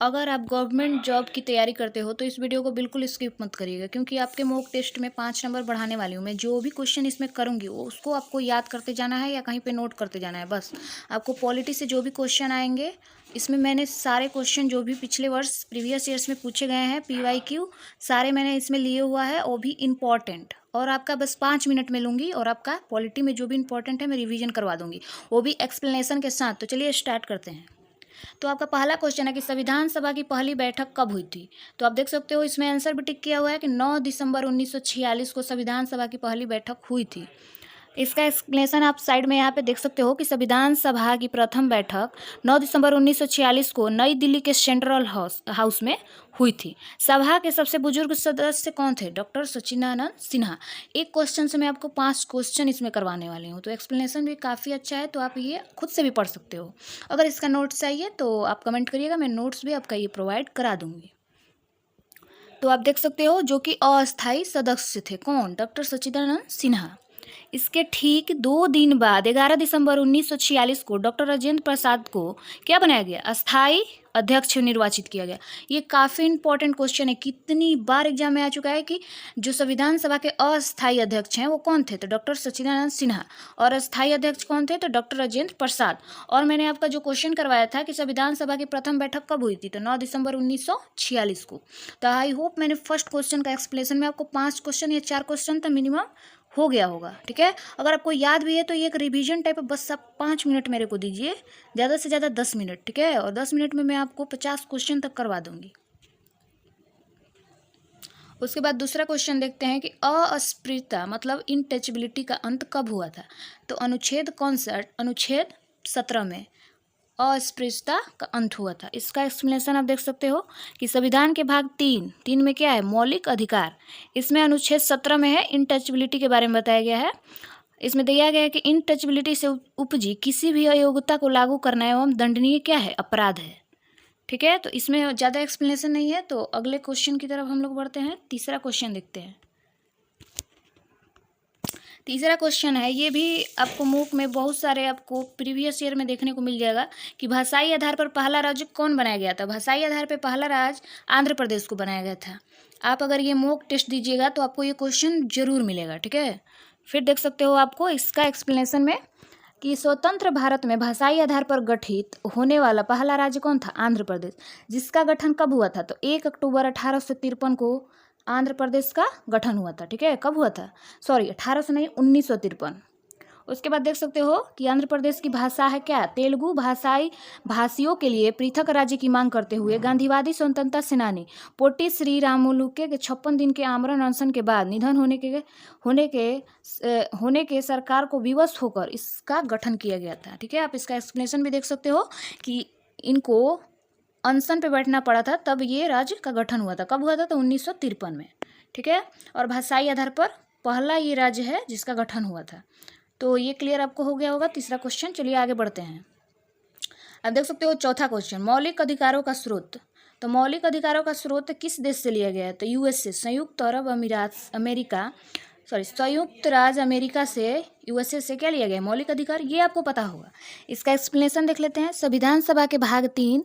अगर आप government job की तैयारी करते हो तो इस वीडियो को बिल्कुल स्किप मत करिएगा, क्योंकि आपके मॉक टेस्ट में 5 नंबर बढ़ाने वाली हूँ मैं। जो भी क्वेश्चन इसमें करूँगी वो उसको आपको याद करते जाना है या कहीं पे नोट करते जाना है बस। आपको पॉलिटी से जो भी क्वेश्चन आएंगे, इसमें मैंने सारे क्वेश्चन जो भी पिछले वर्ष प्रीवियस ईयर्स में पूछे गए हैं PYQ सारे मैंने इसमें लिए हुआ है, वो भी इम्पॉर्टेंट। और आपका बस 5 मिनट में लूँगी और आपका पॉलिटी में जो भी इंपॉर्टेंट है मैं रिवीजन करवा दूँगी, वो भी एक्सप्लेनेशन के साथ। तो चलिए स्टार्ट करते हैं। तो आपका पहला क्वेश्चन है कि संविधान सभा की पहली बैठक कब हुई थी। तो आप देख सकते हो इसमें आंसर भी टिक किया हुआ है कि 9 दिसंबर 1946 को संविधान सभा की पहली बैठक हुई थी। इसका एक्सप्लेनेशन आप साइड में यहाँ पे देख सकते हो कि संविधान सभा की प्रथम बैठक 9 दिसंबर 1946 को नई दिल्ली के सेंट्रल हाउस में हुई थी। सभा के सबसे बुजुर्ग सदस्य कौन थे? डॉक्टर सच्चिदानंद सिन्हा। एक क्वेश्चन से मैं आपको 5 क्वेश्चन इसमें करवाने वाली हूँ, तो एक्सप्लेनेशन भी काफ़ी अच्छा है, तो आप ये खुद से भी पढ़ सकते हो। अगर इसका नोट्स चाहिए तो आप कमेंट करिएगा, मैं नोट्स भी आपका ये प्रोवाइड करा दूँगी। तो आप देख सकते हो जो कि अस्थायी सदस्य थे, कौन? डॉक्टर सच्चिदानंद सिन्हा। इसके ठीक 2 दिन बाद 11 दिसंबर 1946 को डॉक्टर राजेंद्र प्रसाद को क्या बनाया गया? अस्थायी अध्यक्ष निर्वाचित किया गया। ये काफ़ी इंपॉर्टेंट क्वेश्चन है, कितनी बार एग्जाम में आ चुका है कि जो संविधान सभा के अस्थायी अध्यक्ष हैं वो कौन थे? तो डॉक्टर सच्चिदानंद सिन्हा। और अस्थायी अध्यक्ष कौन थे? तो डॉक्टर राजेंद्र प्रसाद। और मैंने आपका जो क्वेश्चन करवाया था कि संविधान सभा की प्रथम बैठक कब हुई थी, तो 9 दिसंबर 1946 को। तो आई होप मैंने फर्स्ट क्वेश्चन का एक्सप्लेनेशन में आपको 5 क्वेश्चन या 4 क्वेश्चन तो मिनिमम हो गया होगा। ठीक है, अगर आपको याद भी है तो ये एक रिवीजन टाइप है, बस आप 5 मिनट मेरे को दीजिए, ज़्यादा से ज़्यादा 10 मिनट। ठीक है, और 10 मिनट में मैं आपको 50 क्वेश्चन तक करवा दूंगी। उसके बाद दूसरा क्वेश्चन देखते हैं कि अस्पृश्यता मतलब इनटचेबिलिटी का अंत कब हुआ था। तो अनुच्छेद कौन सा? अनुच्छेद 17 में अस्पृश्यता का अंत हुआ था। इसका एक्सप्लेनेशन आप देख सकते हो कि संविधान के भाग 3 में क्या है? मौलिक अधिकार। इसमें अनुच्छेद 17 में है इनटचेबिलिटी के बारे में बताया गया है। इसमें दिया गया है कि इनटचेबिलिटी से उपजी किसी भी अयोग्यता को लागू करना एवं दंडनीय क्या है? अपराध है। ठीक है, तो इसमें ज़्यादा एक्सप्लेनेशन नहीं है, तो अगले क्वेश्चन की तरफ हम लोग बढ़ते हैं। तीसरा क्वेश्चन देखते हैं। तीसरा क्वेश्चन है, ये भी आपको मूक में बहुत सारे आपको प्रीवियस ईयर में देखने को मिल जाएगा कि भाषाई आधार पर पहला राज्य कौन बनाया गया था। भाषाई आधार पर पहला राज्य आंध्र प्रदेश को बनाया गया था। आप अगर ये मॉक टेस्ट दीजिएगा तो आपको ये क्वेश्चन जरूर मिलेगा। ठीक है, फिर देख सकते हो आपको इसका एक्सप्लेनेशन में कि स्वतंत्र भारत में भाषाई आधार पर गठित होने वाला पहला राज्य कौन था? आंध्र प्रदेश। जिसका गठन कब हुआ था? तो 1 अक्टूबर 1853 को आंध्र प्रदेश का गठन हुआ था। ठीक है, कब हुआ था? सॉरी 1800 नहीं, 1953। उसके बाद देख सकते हो कि आंध्र प्रदेश की भाषा है क्या? तेलुगु। भाषियों के लिए पृथक राज्य की मांग करते हुए गांधीवादी स्वतंत्रता सेनानी पोटी श्री रामुलु के 56 दिन के आमरण अनशन के बाद निधन होने के सरकार को विवश होकर इसका गठन किया गया था। ठीक है, आप इसका एक्सप्लेनेशन भी देख सकते हो कि इनको अनशन पे बैठना पड़ा था, तब ये राज्य का गठन हुआ था। कब हुआ था? तो 1953 में। ठीक है, और भाषाई आधार पर पहला ये राज्य है जिसका गठन हुआ था। तो ये क्लियर आपको हो गया होगा तीसरा क्वेश्चन। चलिए आगे बढ़ते हैं। आप देख सकते हो चौथा क्वेश्चन, मौलिक अधिकारों का स्रोत। तो मौलिक अधिकारों का स्रोत किस देश से लिया गया है? तो USA, संयुक्त राज्य अमेरिका से, USA से क्या लिया गया? मौलिक अधिकार। ये आपको पता होगा। इसका एक्सप्लेनेशन देख लेते हैं। संविधान सभा के भाग 3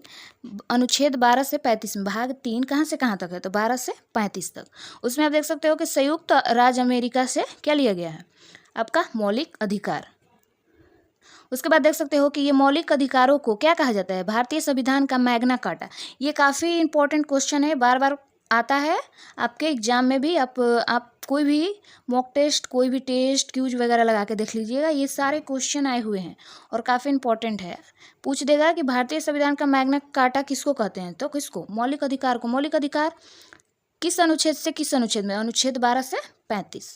अनुच्छेद 12 से 35 में, भाग 3 कहाँ से कहाँ तक है? तो 12 से 35 तक। उसमें आप देख सकते हो कि संयुक्त राज्य अमेरिका से क्या लिया गया है? आपका मौलिक अधिकार। उसके बाद देख सकते हो कि ये मौलिक अधिकारों को क्या कहा जाता है? भारतीय संविधान का मैग्ना कार्टा। ये काफ़ी इंपॉर्टेंट क्वेश्चन है, बार बार आता है आपके एग्जाम में भी। आप कोई भी मॉक टेस्ट, कोई भी टेस्ट क्यूज वगैरह लगा के देख लीजिएगा, ये सारे क्वेश्चन आए हुए हैं और काफ़ी इंपॉर्टेंट है। पूछ देगा कि भारतीय संविधान का मैग्ना कार्टा किसको कहते हैं? तो किसको? मौलिक अधिकार को। मौलिक अधिकार किस अनुच्छेद से किस अनुच्छेद में? अनुच्छेद 12 से 35।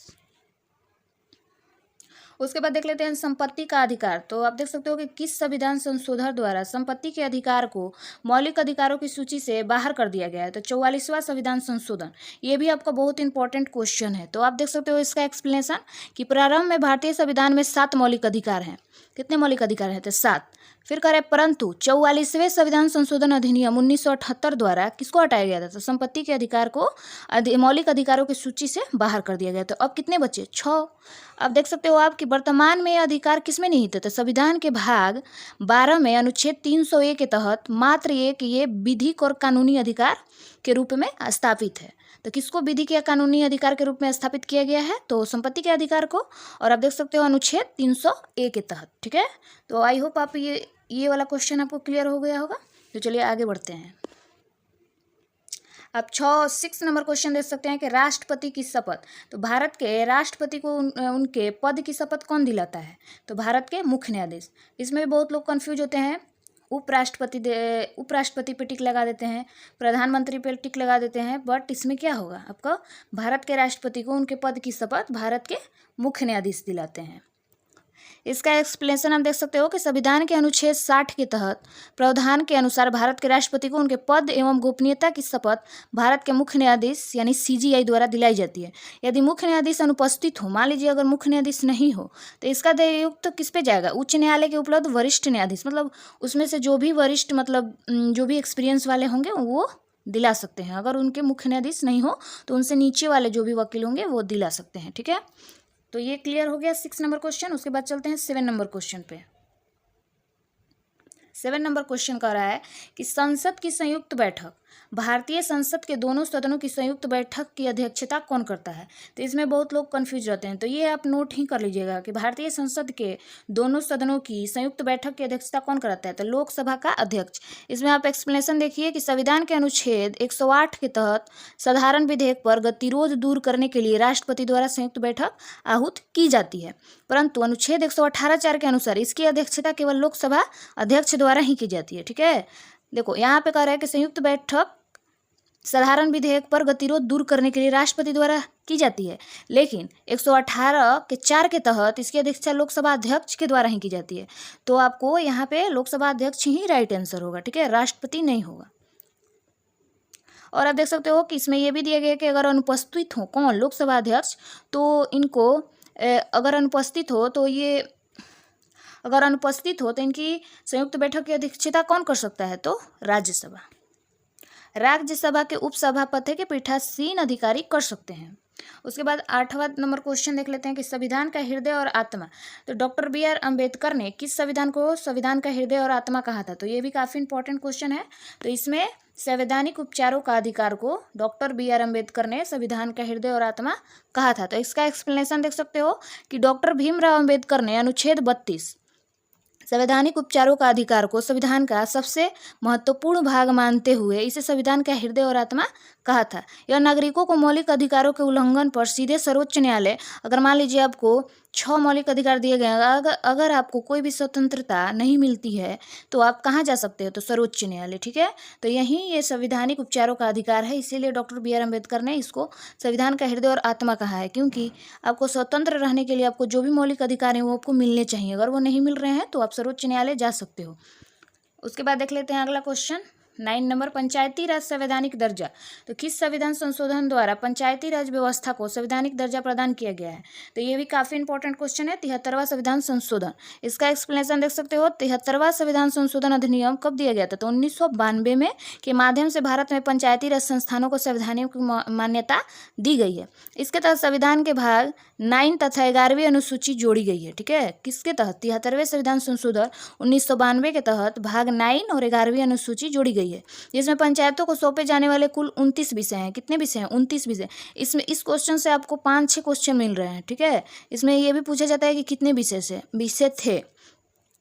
उसके बाद देख लेते हैं संपत्ति का अधिकार। तो आप देख सकते हो कि किस संविधान संशोधन द्वारा संपत्ति के अधिकार को मौलिक अधिकारों की सूची से बाहर कर दिया गया है? तो 44वां संविधान संशोधन। ये भी आपका बहुत इंपॉर्टेंट क्वेश्चन है। तो आप देख सकते हो इसका एक्सप्लेनेशन कि प्रारंभ में भारतीय संविधान में 7 मौलिक अधिकार हैं। कितने मौलिक अधिकार हैं? तो 7। फिर करें परंतु 44वें संविधान संशोधन अधिनियम 1978 द्वारा किसको हटाया गया था? तो संपत्ति के अधिकार को मौलिक अधिकारों की सूची से बाहर कर दिया गया। तो अब कितने बचे? 6। अब देख सकते हो आप कि वर्तमान में यह अधिकार किसमें निहित है? तो संविधान के भाग 12 में अनुच्छेद 301 के तहत मात्र ये विधिक और कानूनी अधिकार के रूप में स्थापित है। तो किसको विधिक या कानूनी अधिकार के रूप में स्थापित किया गया है? तो संपत्ति के अधिकार को। और आप देख सकते हो अनुच्छेद 301 के तहत। ठीक है, तो आई होप आप ये वाला क्वेश्चन आपको क्लियर हो गया होगा। तो चलिए आगे बढ़ते हैं। अब 6 नंबर क्वेश्चन देख सकते हैं कि राष्ट्रपति की शपथ। तो भारत के राष्ट्रपति को उनके पद की शपथ कौन दिलाता है? तो भारत के मुख्य न्यायाधीश। इसमें भी बहुत लोग कंफ्यूज होते हैं। उपराष्ट्रपति पे टिक लगा देते हैं, प्रधानमंत्री पे टिक लगा देते हैं, बट इसमें क्या होगा आपका? भारत के राष्ट्रपति को उनके पद की शपथ भारत के मुख्य न्यायाधीश दिलाते हैं। इसका एक्सप्लेनेशन हम देख सकते हो कि संविधान के अनुच्छेद 60 के तहत प्रावधान के अनुसार भारत के राष्ट्रपति को उनके पद एवं गोपनीयता की शपथ भारत के मुख्य न्यायाधीश यानी CGI द्वारा दिलाई जाती है। यदि मुख्य न्यायाधीश अनुपस्थित हो, मान लीजिए अगर मुख्य न्यायाधीश नहीं हो, तो इसका देययुक्त तो किस पे जाएगा? उच्च न्यायालय के उपलब्ध वरिष्ठ न्यायाधीश, मतलब उसमें से जो भी वरिष्ठ मतलब जो भी एक्सपीरियंस वाले होंगे वो दिला सकते हैं। अगर उनके मुख्य न्यायाधीश नहीं हो तो उनसे नीचे वाले जो भी वकील होंगे वो दिला सकते हैं। ठीक है, तो ये क्लियर हो गया 6 नंबर क्वेश्चन। उसके बाद चलते हैं 7 नंबर क्वेश्चन पे। 7 नंबर क्वेश्चन कह रहा है कि संसद की संयुक्त बैठक, भारतीय संसद के दोनों सदनों की संयुक्त बैठक की अध्यक्षता कौन करता है? तो इसमें बहुत लोग कंफ्यूज रहते हैं, तो ये आप नोट ही कर लीजिएगा कि भारतीय संसद के दोनों सदनों की संयुक्त बैठक की अध्यक्षता कौन कराता है? तो लोकसभा का अध्यक्ष। इसमें आप एक्सप्लेनेशन देखिए कि संविधान के अनुच्छेद 108 के तहत साधारण विधेयक पर गतिरोध दूर करने के लिए राष्ट्रपति द्वारा संयुक्त बैठक आहूत की जाती है, परंतु अनुच्छेद 118(4) के अनुसार इसकी अध्यक्षता केवल लोकसभा अध्यक्ष द्वारा ही की जाती है। ठीक है, देखो यहाँ पे कह रहा है कि संयुक्त बैठक साधारण विधेयक पर गतिरोध दूर करने के लिए राष्ट्रपति द्वारा की जाती है, लेकिन 118(4) के तहत इसकी अध्यक्षता लोकसभा अध्यक्ष के द्वारा ही की जाती है। तो आपको यहाँ पे लोकसभा अध्यक्ष ही राइट आंसर होगा। ठीक है, राष्ट्रपति नहीं होगा। और आप देख सकते हो कि इसमें यह भी दिया गया कि अगर अनुपस्थित हो कौन? लोकसभा अध्यक्ष, तो इनको अगर अनुपस्थित हो तो इनकी संयुक्त बैठक की अध्यक्षता कौन कर सकता है? तो राज्यसभा। राज्यसभा के उपसभापति के पीठासीन अधिकारी कर सकते हैं। उसके बाद 8वां नंबर क्वेश्चन देख लेते हैं कि संविधान का हृदय और आत्मा। तो डॉक्टर BR अम्बेडकर ने किस संविधान को संविधान का हृदय और आत्मा कहा था? तो ये भी काफ़ी इंपॉर्टेंट क्वेश्चन है। तो इसमें संवैधानिक उपचारों का अधिकार को डॉक्टर BR अम्बेडकर ने संविधान का हृदय और आत्मा कहा था। तो इसका एक्सप्लेनेशन देख सकते हो कि डॉक्टर भीमराव अम्बेडकर ने अनुच्छेद 32 संवैधानिक उपचारों का अधिकार को संविधान का सबसे महत्वपूर्ण भाग मानते हुए इसे संविधान का हृदय और आत्मा कहा था। यह नागरिकों को मौलिक अधिकारों के उल्लंघन पर सीधे सर्वोच्च न्यायालय, अगर मान लीजिए आपको 6 मौलिक अधिकार दिए गए हैं, अगर आपको कोई भी स्वतंत्रता नहीं मिलती है तो आप कहाँ जा सकते हो? तो सर्वोच्च न्यायालय। ठीक है, तो यही ये संवैधानिक उपचारों का अधिकार है, इसीलिए डॉक्टर BR अम्बेडकर ने इसको संविधान का हृदय और आत्मा कहा है, क्योंकि आपको स्वतंत्र रहने के लिए आपको जो भी मौलिक अधिकार हैं वो आपको मिलने चाहिए। अगर वो नहीं मिल रहे हैं तो आप सर्वोच्च न्यायालय जा सकते हो। उसके बाद देख लेते हैं अगला क्वेश्चन 9 नंबर, पंचायती राज संवैधानिक दर्जा। तो किस संविधान संशोधन द्वारा पंचायती राज व्यवस्था को संवैधानिक दर्जा प्रदान किया गया है? तो ये भी काफ़ी इंपॉर्टेंट क्वेश्चन है। 73वां संविधान संशोधन, इसका एक्सप्लेनेशन देख सकते हो। 73वां संविधान संशोधन अधिनियम कब दिया गया था? तो 1992 में के माध्यम से भारत में पंचायती राज संस्थानों को संवैधानिक मान्यता दी गई है। इसके तहत संविधान के भाग 9 तथा 11वीं अनुसूची जोड़ी गई है। ठीक है, किसके तहत? 73वें संविधान संशोधन 1992 के तहत भाग 9 और 11वीं अनुसूची जोड़ी गई है, जिसमें पंचायतों को सौंपे जाने वाले कुल 29 विषय हैं। कितने विषय हैं? 29 विषय। इसमें इस क्वेश्चन से आपको 5-6 क्वेश्चन मिल रहे हैं। ठीक है, इसमें यह भी पूछा जाता है कि कितने विषय थे,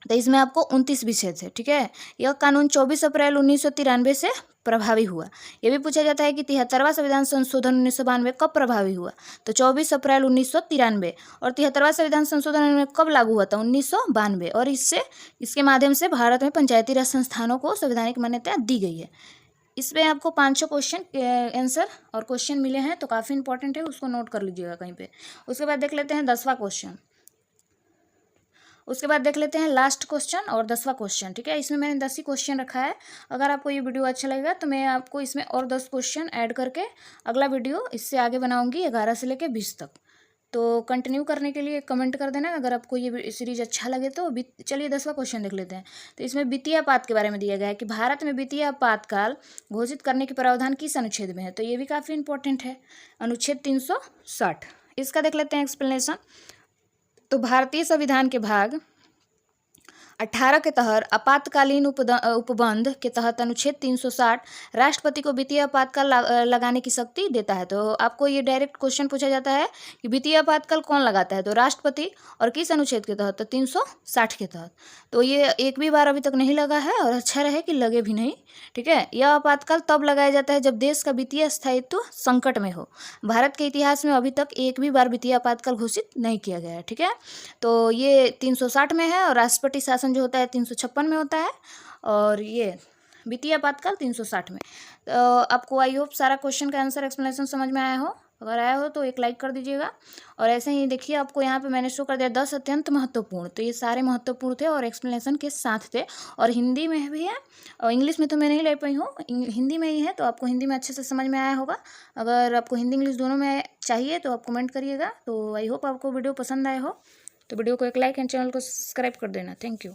तो इसमें आपको 29 विषय थे। ठीक है, यह कानून 24 अप्रैल 1993 से प्रभावी हुआ। यह भी पूछा जाता है कि 73वां संविधान संशोधन 1992 कब प्रभावी हुआ? तो 24 अप्रैल 1993। और 73वां संविधान संशोधन कब लागू हुआ था? 1992। और इसके माध्यम से भारत में पंचायती राज संस्थानों को संवैधानिक मान्यता दी गई है। इसमें आपको 5-6 क्वेश्चन आंसर और क्वेश्चन मिले हैं, तो काफ़ी इंपॉर्टेंट है, उसको नोट कर लीजिएगा कहीं पे। उसके बाद देख लेते हैं 10वां क्वेश्चन। उसके बाद देख लेते हैं लास्ट क्वेश्चन और 10वां क्वेश्चन। ठीक है, इसमें मैंने 10 ही क्वेश्चन रखा है। अगर आपको ये वीडियो अच्छा लगेगा तो मैं आपको इसमें और 10 क्वेश्चन ऐड करके अगला वीडियो इससे आगे बनाऊंगी 11 से लेकर 20 तक। तो कंटिन्यू करने के लिए कमेंट कर देना अगर आपको ये सीरीज अच्छा लगे तो। चलिए 10वां क्वेश्चन देख लेते हैं। तो इसमें वित्तीय आपात के बारे में दिया गया है कि भारत में वित्तीय आपातकाल घोषित करने के प्रावधान किस अनुच्छेद में है। तो ये भी काफ़ी इंपॉर्टेंट है, अनुच्छेद 360। इसका देख लेते हैं एक्सप्लेनेशन। तो भारतीय संविधान के भाग 18 के तहत आपातकालीन उपबंध के तहत अनुच्छेद 360 राष्ट्रपति को वित्तीय आपातकाल लगाने की शक्ति देता है। तो आपको ये डायरेक्ट क्वेश्चन पूछा जाता है कि वित्तीय आपातकाल कौन लगाता है, तो राष्ट्रपति, और किस अनुच्छेद के तहत, तो 360 के तहत। तो ये एक भी बार अभी तक नहीं लगा है और अच्छा रहे कि लगे भी नहीं, ठीक है। यह आपातकाल तब लगाया जाता है जब देश का वित्तीय स्थायित्व संकट में हो। भारत के इतिहास में अभी तक एक भी बार वित्तीय आपातकाल घोषित नहीं किया गया है, ठीक है। तो ये 360 में है और राष्ट्रपति शासन जो होता है 356 में होता है, और ये वित्तीय आपातकाल 360 में। तो आपको आई होप सारा क्वेश्चन का आंसर एक्सप्लेनेशन समझ में आया हो। अगर आया हो तो एक लाइक कर दीजिएगा। और ऐसे ही देखिए, आपको यहाँ पे मैंने शो कर दिया 10 अत्यंत महत्वपूर्ण। तो ये सारे महत्वपूर्ण थे और एक्सप्लेनेशन के साथ थे, और हिंदी में भी है, और इंग्लिश में तो मैं नहीं ले पाई हूँ, हिंदी में ही है। तो आपको हिंदी में अच्छे से समझ में आया होगा। अगर आपको हिंदी इंग्लिश दोनों में चाहिए तो आप कमेंट करिएगा। तो आई होप आपको वीडियो पसंद आया हो। तो वीडियो को एक लाइक एंड चैनल को सब्सक्राइब कर देना। Thank you.